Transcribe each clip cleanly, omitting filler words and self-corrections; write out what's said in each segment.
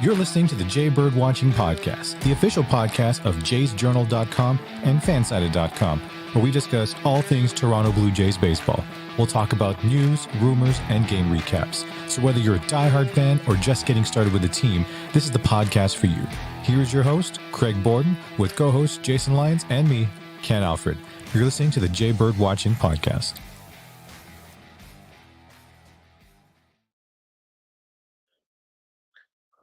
You're listening to the Jay Bird Watching Podcast, the official podcast of jaysjournal.com and fansided.com, where we discuss all things Toronto Blue Jays baseball. We'll talk about news, rumors, and game recaps. So whether you're a diehard fan or just getting started with the team, this is the podcast for you. Here's your host, Craig Borden, with co-hosts Jason Lyons and me, Ken Alfred. You're listening to the Jay Bird Watching Podcast.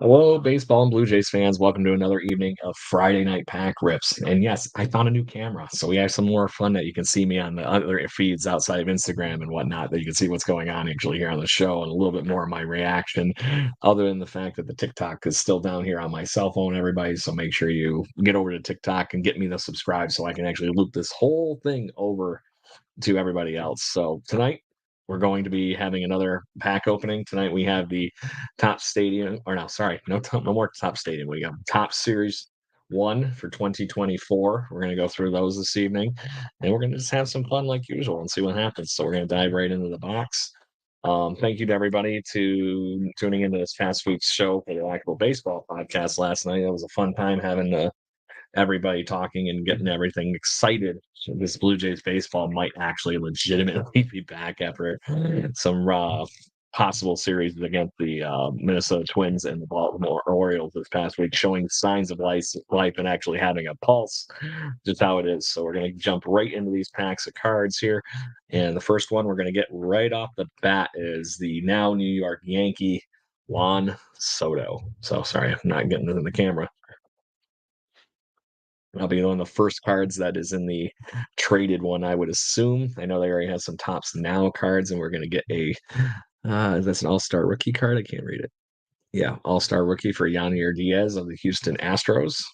Hello, baseball and Blue Jays fans. Welcome to another evening of Friday Night Pack Rips. And yes, I found a new camera, so we have some more fun that you can see me on the other feeds outside of Instagram and whatnot, that you can see what's going on actually here on the show and a little bit more of my reaction, other than the fact that the TikTok is still down here on my cell phone, everybody. So make sure you get over to TikTok and get me to subscribe so I can actually loop this whole thing over to everybody else. So tonight, we're going to be having another pack opening. Tonight we have the top stadium, or no, sorry, no more top stadium. We got top series 1 for 2024. We're going to go through those this evening, and we're going to just have some fun like usual and see what happens. So we're going to dive right into the box. Thank you to everybody to tuning into this past week's show for the Actual Baseball podcast last night. It was a fun time having everybody talking and getting everything excited. So this Blue Jays baseball might actually legitimately be back after some possible series against the Minnesota Twins and the Baltimore Orioles this past week, showing signs of life and actually having a pulse, just how it is. So we're going to jump right into these packs of cards here. And the first one we're going to get right off the bat is the now New York Yankee, Juan Soto. So sorry, I'm not getting into the camera. I'll be one of the first cards that is in the traded one, I would assume. I know they already have some Tops Now cards, and we're going to get a that's an All-Star rookie card. I can't read it. Yeah, All-Star rookie for Yanier Diaz of the Houston Astros.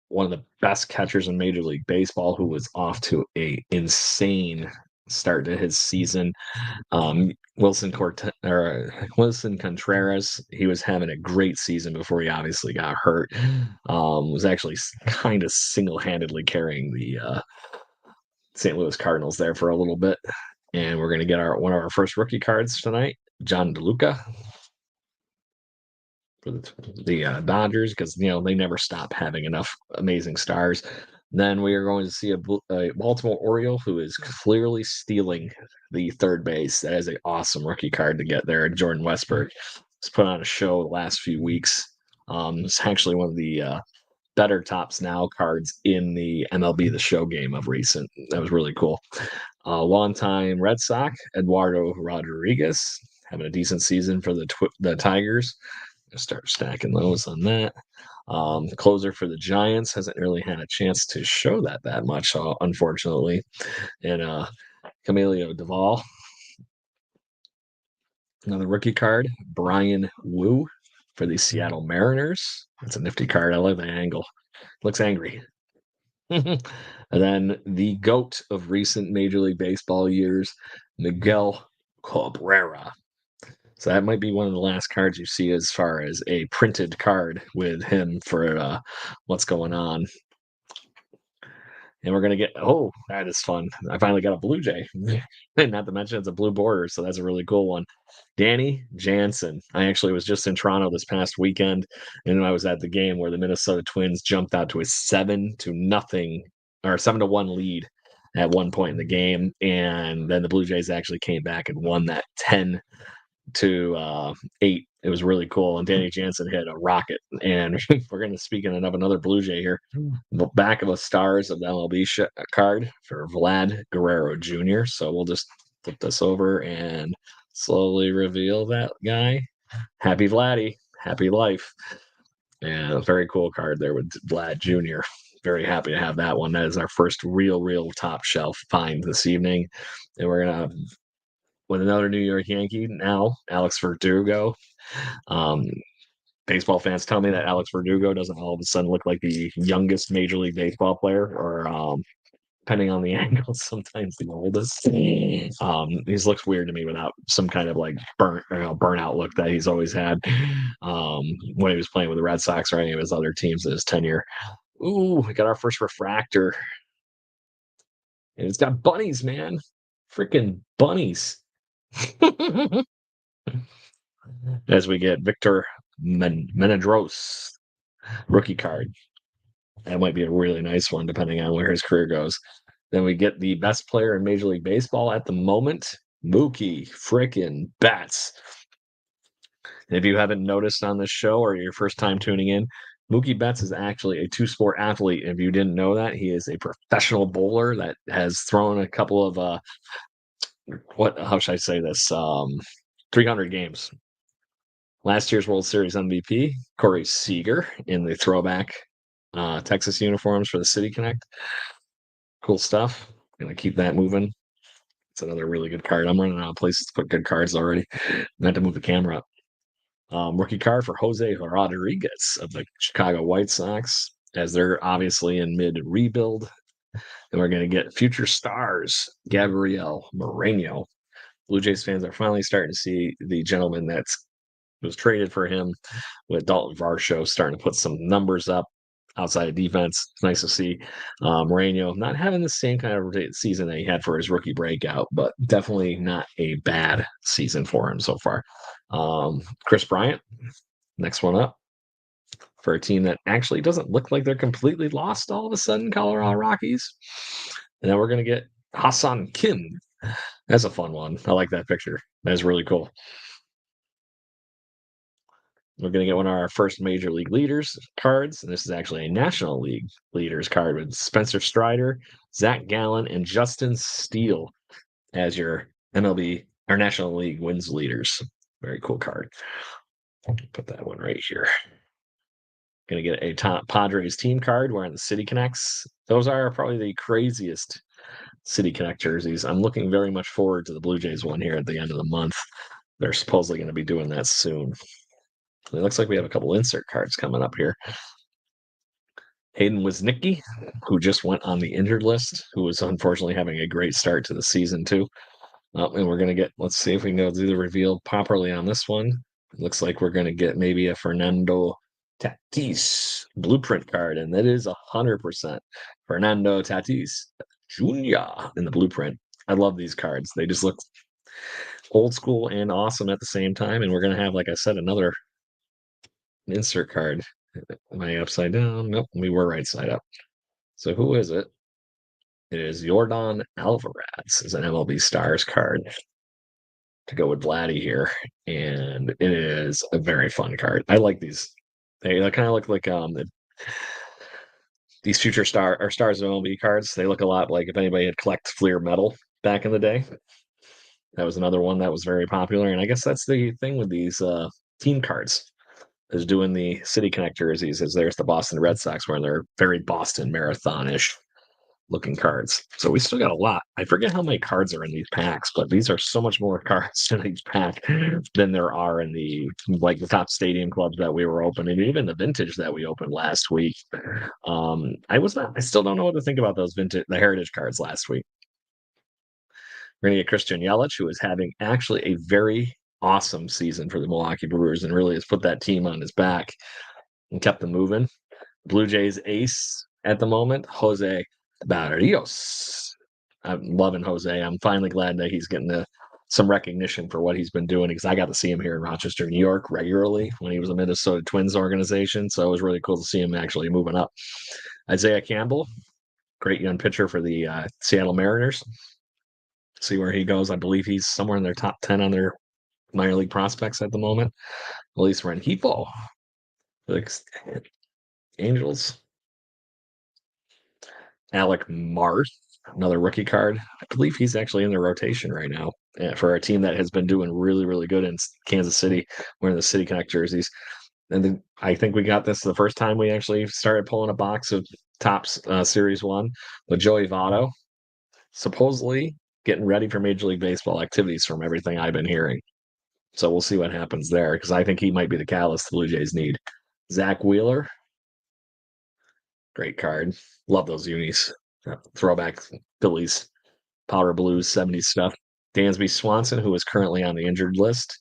One of the best catchers in Major League Baseball, who was off to a insane start to his season. Willson Contreras, he was having a great season before he obviously got hurt. Was actually kind of single-handedly carrying the St. Louis Cardinals there for a little bit. And we're going to get one of our first rookie cards tonight, John DeLuca for the Dodgers, because they never stop having enough amazing stars. Then we are going to see a Baltimore Oriole who is clearly stealing the third base. That is an awesome rookie card to get there. Jordan Westburg has put on a show the last few weeks. It's actually one of the better Tops Now cards in the MLB The Show game of recent. That was really cool. Longtime Red Sox, Eduardo Rodriguez, having a decent season for the Tigers. Start stacking those on that. The closer for the Giants hasn't really had a chance to show that much, unfortunately. And Camilo Duvall, another rookie card. Brian Wu for the Seattle Mariners. That's a nifty card. I love the angle. Looks angry. And then the GOAT of recent Major League Baseball years, Miguel Cabrera. So that might be one of the last cards you see as far as a printed card with him for what's going on. And we're going to get, that is fun. I finally got a Blue Jay. And not to mention it's a blue border, so that's a really cool one. Danny Jansen. I actually was just in Toronto this past weekend, and I was at the game where the Minnesota Twins jumped out to a 7-0 or 7-1 lead at one point in the game. And then the Blue Jays actually came back and won that 10-8. It was really cool. And Danny Jansen hit a rocket. And we're going to speak of another Blue Jay here. The back of a Stars of the MLB card for Vlad Guerrero Jr. So we'll just flip this over and slowly reveal that guy. Happy Vladdy. Happy life. And a very cool card there with Vlad Jr. Very happy to have that one. That is our first real top shelf find this evening. And we're going to with another New York Yankee now, Alex Verdugo. Baseball fans tell me that Alex Verdugo doesn't all of a sudden look like the youngest Major League Baseball player, or depending on the angle, sometimes the oldest. He looks weird to me without some kind of like burnout look that he's always had when he was playing with the Red Sox or any of his other teams in his tenure. Ooh, we got our first refractor. And it's got bunnies, man. Freaking bunnies. As we get Victor Menedros rookie card. That might be a really nice one, depending on where his career goes. Then we get the best player in Major League Baseball at the moment, Mookie frickin' Betts. If you haven't noticed on this show or your first time tuning in, Mookie Betts is actually a two-sport athlete. If you didn't know that, he is a professional bowler that has thrown a couple of how should I say this? 300 games. Last year's World Series MVP, Corey Seager, in the throwback Texas uniforms for the City Connect. Cool stuff. Gonna keep that moving. It's another really good card. I'm running out of places to put good cards already. I had to move the camera up. Rookie card for Jose Rodriguez of the Chicago White Sox, as they're obviously in mid rebuild. And we're going to get future stars, Gabriel Moreno. Blue Jays fans are finally starting to see the gentleman that was traded for him with Dalton Varsho starting to put some numbers up outside of defense. It's nice to see Moreno not having the same kind of season that he had for his rookie breakout, but definitely not a bad season for him so far. Chris Bryant, next one up for a team that actually doesn't look like they're completely lost all of a sudden, Colorado Rockies. And then we're going to get Hassan Kim. That's a fun one. I like that picture. That's really cool. We're going to get one of our first major league leaders cards. And this is actually a National League leaders card with Spencer Strider, Zach Gallen, and Justin Steele as your MLB or National League wins leaders. Very cool card. Put that one right here. Going to get a top Padres team card wearing the City Connects. Those are probably the craziest City Connect jerseys. I'm looking very much forward to the Blue Jays one here at the end of the month. They're supposedly going to be doing that soon. It looks like we have a couple insert cards coming up here. Hayden Wesnicki, who just went on the injured list, who was unfortunately having a great start to the season too. And we're going to get, let's see if we can go do the reveal properly on this one. It looks like we're going to get maybe a Fernando Tatis blueprint card, and that is 100% Fernando Tatis Jr. in the blueprint. I love these cards. They just look old school and awesome at the same time. And we're going to have, like I said, another insert card. Am I upside down? Nope, we were right side up. So who is it? It is Yordan Alvarez as an MLB Stars card to go with Vladdy here. And it is a very fun card. I like these. They kind of look like these future stars of MLB cards. They look a lot like if anybody had collected Fleer Metal back in the day. That was another one that was very popular. And I guess that's the thing with these team cards, is doing the City Connect jerseys, is there's the Boston Red Sox wearing their very Boston Marathon-ish looking cards. So we still got a lot. I forget how many cards are in these packs, but these are so much more cards in each pack than there are in the top stadium clubs that we were opening, even the vintage that we opened last week. I still don't know what to think about those the heritage cards last week. We're gonna get Christian Yelich, who is having actually a very awesome season for the Milwaukee Brewers and really has put that team on his back and kept them moving. Blue Jays ace at the moment, Jose Barrios. I'm loving Jose. I'm finally glad that he's getting some recognition for what he's been doing, because I got to see him here in Rochester, New York regularly when he was a Minnesota Twins organization. So it was really cool to see him actually moving up. Isaiah Campbell, great young pitcher for the Seattle Mariners. See where he goes. I believe he's somewhere in their top 10 on their minor league prospects at the moment. At least Rengifo, Angels. Alec Marth, another rookie card. I believe he's actually in the rotation right now for a team that has been doing really, really good in Kansas City, wearing the City Connect jerseys. And then I think we got this the first time we actually started pulling a box of Topps Series 1 with Joey Votto, supposedly getting ready for Major League Baseball activities from everything I've been hearing. So we'll see what happens there, because I think he might be the catalyst the Blue Jays need. Zach Wheeler, great card. Love those unis. Throwback Phillies, powder blues, 70s stuff. Dansby Swanson, who is currently on the injured list.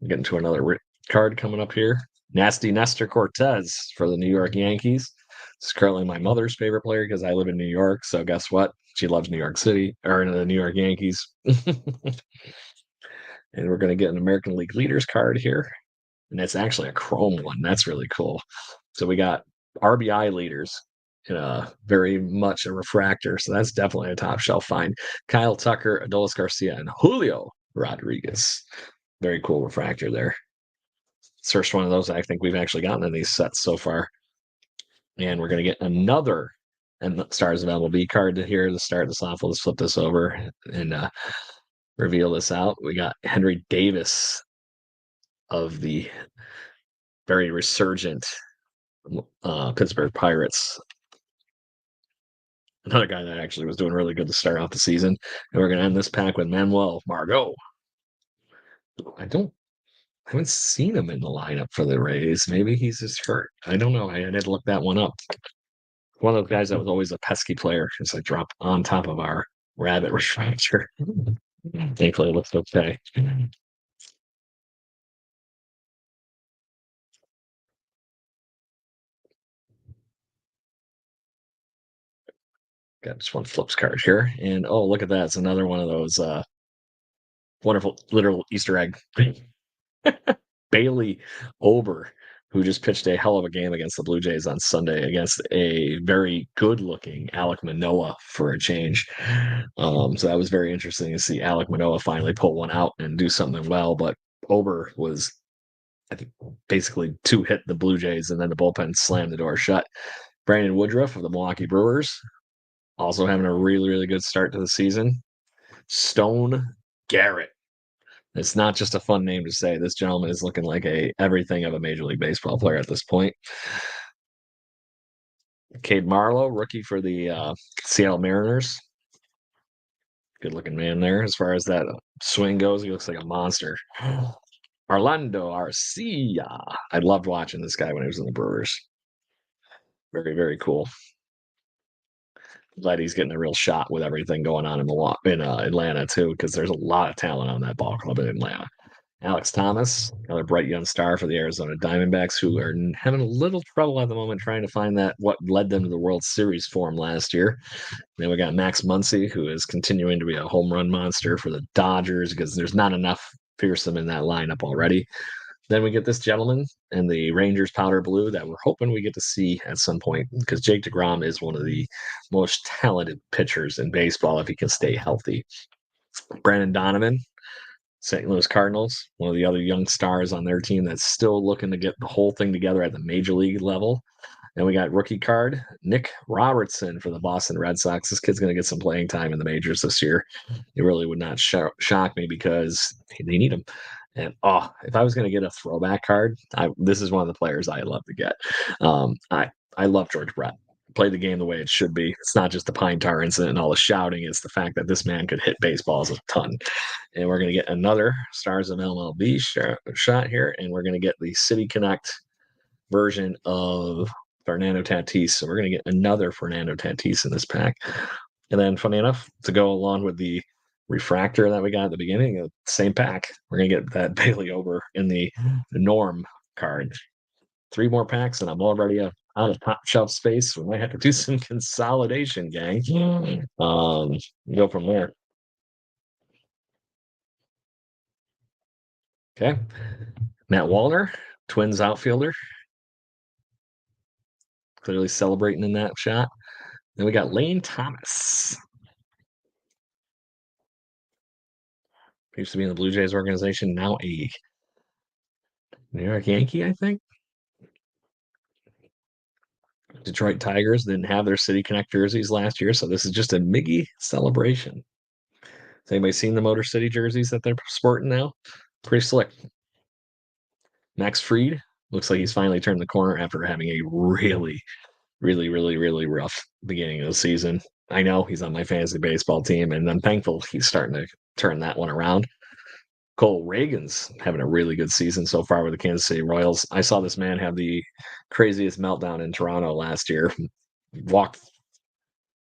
We're getting to another card coming up here. Nasty Nestor Cortez for the New York Yankees. This is currently my mother's favorite player because I live in New York. So guess what? She loves New York City, or the New York Yankees. And we're going to get an American League Leaders card here. And that's actually a chrome one. That's really cool. So we got RBI leaders in a very much a refractor. So that's definitely a top shelf find. Kyle Tucker, Adolis Garcia, and Julio Rodriguez. Very cool refractor there. It's the first one of those I think we've actually gotten in these sets so far. And we're going to get another and Stars of MLB card here to start this off. We'll just flip this over and reveal this out. We got Henry Davis of the very resurgent Pittsburgh Pirates. Another guy that actually was doing really good to start off the season. And we're going to end this pack with Manuel Margot. I haven't seen him in the lineup for the Rays. Maybe he's just hurt. I don't know. I had to look that one up. One of those guys that was always a pesky player. Just like drop on top of our rabbit refractor. Thankfully, it looks okay. Got just one flips card here. And oh, look at that. It's another one of those wonderful literal Easter egg. Bailey Ober, who just pitched a hell of a game against the Blue Jays on Sunday against a very good-looking Alek Manoah for a change. So that was very interesting to see Alek Manoah finally pull one out and do something well. But Ober was, I think, basically two hit the Blue Jays, and then the bullpen slammed the door shut. Brandon Woodruff of the Milwaukee Brewers, also having a really, really good start to the season. Stone Garrett. It's not just a fun name to say. This gentleman is looking like everything of a Major League Baseball player at this point. Cade Marlowe, rookie for the Seattle Mariners. Good looking man there. As far as that swing goes, he looks like a monster. Orlando Arcia. I loved watching this guy when he was in the Brewers. Very, very cool. Glad he's getting a real shot with everything going on in Atlanta, too, because there's a lot of talent on that ball club in Atlanta. Alex Thomas, another bright young star for the Arizona Diamondbacks, who are having a little trouble at the moment trying to find that what led them to the World Series form last year. Then we got Max Muncy, who is continuing to be a home run monster for the Dodgers because there's not enough fearsome in that lineup already. Then we get this gentleman and the Rangers powder blue that we're hoping we get to see at some point because Jake DeGrom is one of the most talented pitchers in baseball if he can stay healthy. Brandon Donovan, St. Louis Cardinals, one of the other young stars on their team that's still looking to get the whole thing together at the major league level. And we got rookie card, Nick Robertson for the Boston Red Sox. This kid's going to get some playing time in the majors this year. It really would not shock me because they need him. And if I was going to get a throwback card, this is one of the players I love to get. I love George Brett. Play the game the way it should be. It's not just the pine tar incident and all the shouting. It's the fact that this man could hit baseballs a ton. And we're going to get another Stars of MLB shot here. And we're going to get the City Connect version of Fernando Tatis. So we're going to get another Fernando Tatis in this pack. And then, funny enough, to go along with the refractor that we got at the beginning, the same pack, we're going to get that Bailey Ober in the Norm card. 3 more packs, and I'm already out of top shelf space. We might have to do some consolidation, gang. Go from there. Okay. Matt Wallner, Twins outfielder. Clearly celebrating in that shot. Then we got Lane Thomas. He used to be in the Blue Jays organization, now a New York Yankee, I think. Detroit Tigers didn't have their City Connect jerseys last year, so this is just a Miggy celebration. Has anybody seen the Motor City jerseys that they're sporting now? Pretty slick. Max Fried looks like he's finally turned the corner after having a really, really, really, really rough beginning of the season. I know he's on my fantasy baseball team, and I'm thankful he's starting to turn that one around. Cole Reagan's having a really good season so far with the Kansas City Royals. I saw this man have the craziest meltdown in Toronto last year. Walked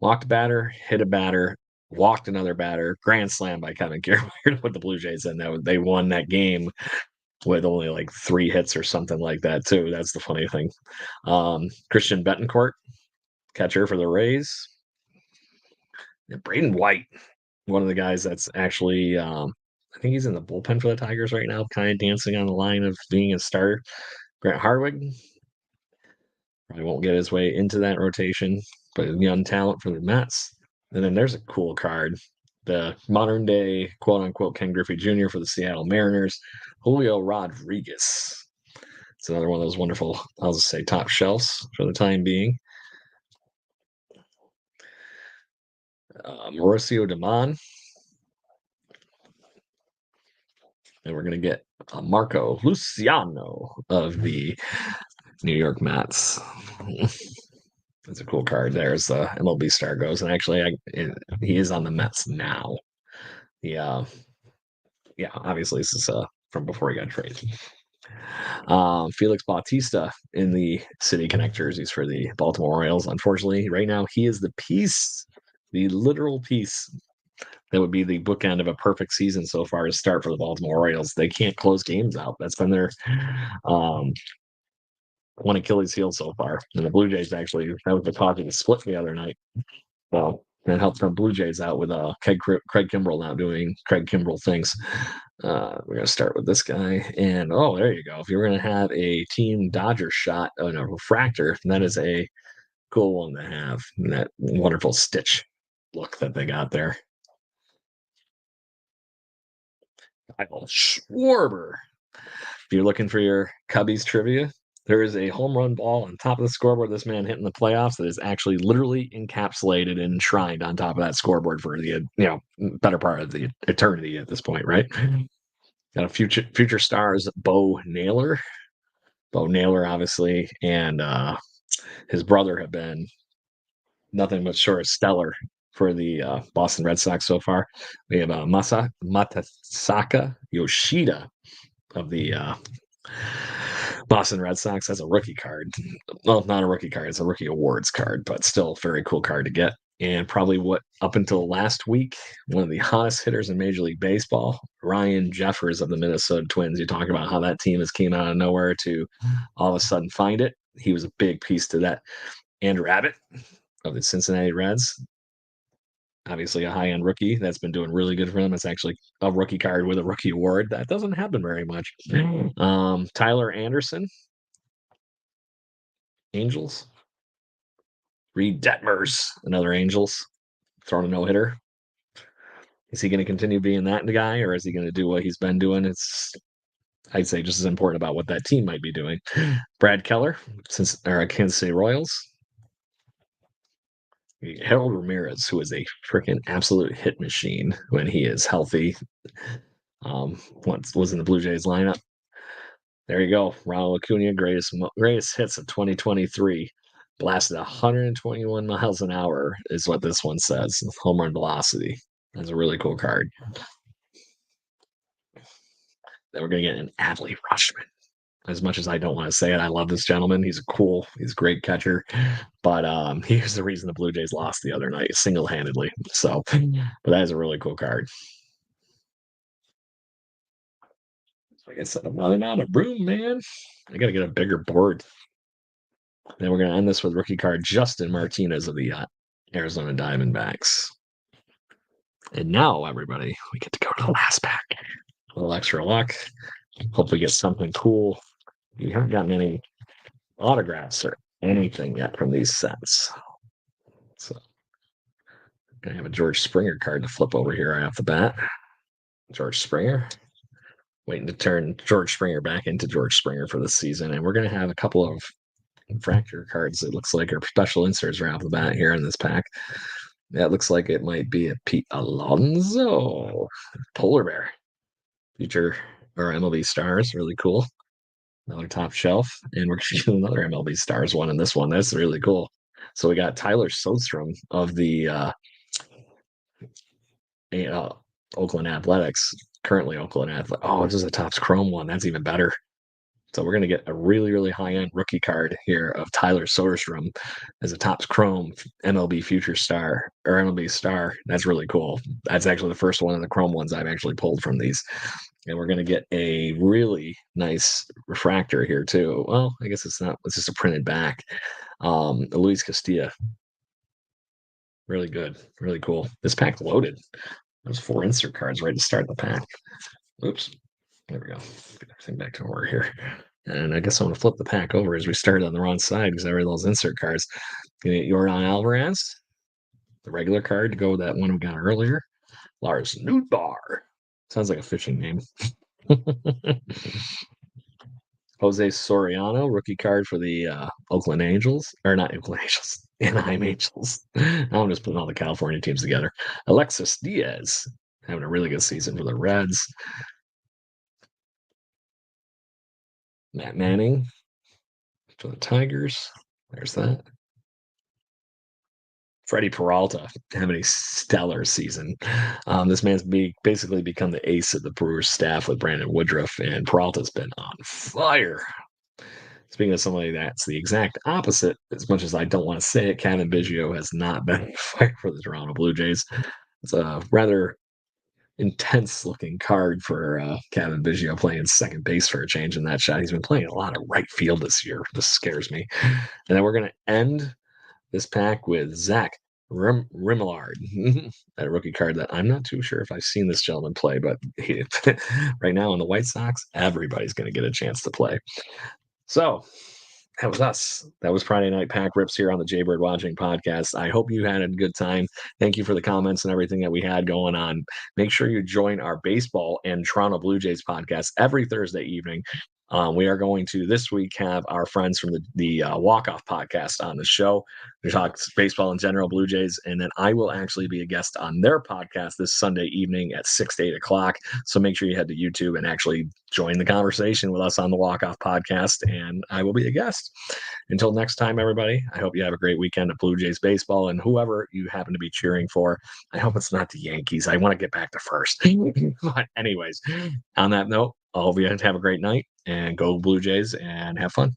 a batter, hit a batter, walked another batter, grand slam by Kevin Kiermaier with the Blue Jays, and they won that game with only like 3 hits or something like that too. That's the funny thing. Christian Betancourt, catcher for the Rays. And Braden White, one of the guys that's actually I think he's in the bullpen for the Tigers right now, kind of dancing on the line of being a starter. Grant Hardwick probably won't get his way into that rotation, but young talent for the Mets. And then there's a cool card. The modern day quote unquote Ken Griffey Jr. for the Seattle Mariners, Julio Rodriguez. It's another one of those wonderful, I'll just say, top shelves for the time being. Mauricio Damon. And we're going to get Marco Luciano of the New York Mets. That's a cool card there as the MLB star goes. And actually, he is on the Mets now. Yeah, obviously, this is from before he got traded. Felix Bautista in the City Connect jerseys for the Baltimore Orioles. Unfortunately, right now, he is the piece, the literal piece that would be the bookend of a perfect season so far to start for the Baltimore Orioles. They can't close games out. That's been their one Achilles heel so far. And the Blue Jays actually, that was the cause of the split the other night. Well, that helped the Blue Jays out with Craig Kimbrell now doing Craig Kimbrell things. We're going to start with this guy. And, oh, there you go. If you're going to have a Team Dodger shot on a refractor, that is a cool one to have. And that wonderful stitch look that they got there. Kyle Schwarber. If you're looking for your Cubbies trivia, there is a home run ball on top of the scoreboard this man hit in the playoffs that is actually literally encapsulated and enshrined on top of that scoreboard for the better part of the eternity at this point, right? Got a future stars, Bo Naylor. Bo Naylor, obviously, and his brother have been nothing but short of stellar for the Boston Red Sox so far. We have Matasaka Yoshida of the Boston Red Sox. That's a rookie card. Well, not a rookie card. It's a rookie awards card, but still a very cool card to get. And probably what up until last week, one of the hottest hitters in Major League Baseball, Ryan Jeffers of the Minnesota Twins. You talk about how that team has came out of nowhere to all of a sudden find it. He was a big piece to that. Andrew Abbott of the Cincinnati Reds, obviously a high-end rookie that's been doing really good for them. It's actually a rookie card with a rookie award. That doesn't happen very much. Tyler Anderson, Angels. Reed Detmers, another Angels, throwing a no-hitter. Is he going to continue being that guy, or is he going to do what he's been doing? It's, I'd say, just as important about what that team might be doing. Brad Keller, Kansas City Royals. Harold Ramirez, who is a freaking absolute hit machine when he is healthy. Once was in the Blue Jays lineup. There you go. Ronald Acuna, greatest hits of 2023. Blasted 121 miles an hour is what this one says. Home run velocity. That's a really cool card. Then we're going to get an Adley Rutschman. As much as I don't want to say it, I love this gentleman. He's a great catcher. But he was the reason the Blue Jays lost the other night single-handedly. So, but that is a really cool card. Like I said, I'm running out of room, man. I got to get a bigger board. Then we're going to end this with rookie card Justin Martinez of the Arizona Diamondbacks. And now, everybody, we get to go to the last pack. A little extra luck. Hope we get something cool. We haven't gotten any autographs or anything yet from these sets. So, I'm going to have a George Springer card to flip over here right off the bat. George Springer. Waiting to turn George Springer back into George Springer for the season. And we're going to have a couple of fracture cards that looks like are special inserts right off the bat here in this pack. That looks like it might be a Pete Alonso polar bear. Future or MLB stars, really cool. Another top shelf, and we're getting another MLB stars one in this one. That's really cool. So we got Tyler Soderstrom of the Oakland Athletics, currently Oakland Athletics. Oh, this is a Topps Chrome one. That's even better. So we're going to get a really, really high-end rookie card here of Tyler Soderstrom as a Topps Chrome MLB Future Star or MLB Star. That's really cool. That's actually the first one of the Chrome ones I've actually pulled from these. And we're going to get a really nice refractor here too. Well, I guess it's not. It's just a printed back. Luis Castilla. Really good. Really cool. This pack loaded. There's 4 insert cards right to start the pack. Oops. There we go. Get everything back to order here. And I guess I'm going to flip the pack over as we started on the wrong side because I read those insert cards. Gonna get Jordan Alvarez, the regular card to go with that one we got earlier. Lars Nootbaar. Sounds like a fishing name. Jose Soriano, rookie card for the Oakland Angels. Or not Oakland Angels, Anaheim Angels. I'm just putting all the California teams together. Alexis Diaz, having a really good season for the Reds. Matt Manning for the Tigers. There's that. Freddie Peralta having a stellar season. This man's basically become the ace of the Brewers staff with Brandon Woodruff, and Peralta's been on fire. Speaking of somebody that's the exact opposite, as much as I don't want to say it, Cavan Biggio has not been on fire for the Toronto Blue Jays. It's a rather intense looking card for Cavan Biggio playing second base for a change in that shot. He's been playing a lot of right field this year. This scares me. And then we're going to end this pack with Zach Rimillard, that rookie card that I'm not too sure if I've seen this gentleman play, but right now in the White Sox, everybody's going to get a chance to play. So that was us. That was Friday Night Pack Rips here on the Jaybird Watching Podcast. I hope you had a good time. Thank you for the comments and everything that we had going on. Make sure you join our baseball and Toronto Blue Jays podcast every Thursday evening. We are going to this week have our friends from the Walk Off podcast on the show. We talk baseball in general, Blue Jays, and then I will actually be a guest on their podcast this Sunday evening at 6 to 8 o'clock. So make sure you head to YouTube and actually join the conversation with us on the Walk Off podcast, and I will be a guest. Until next time, everybody, I hope you have a great weekend of Blue Jays baseball, and whoever you happen to be cheering for, I hope it's not the Yankees. I want to get back to first. But anyways, on that note, I hope you have a great night and go Blue Jays and have fun.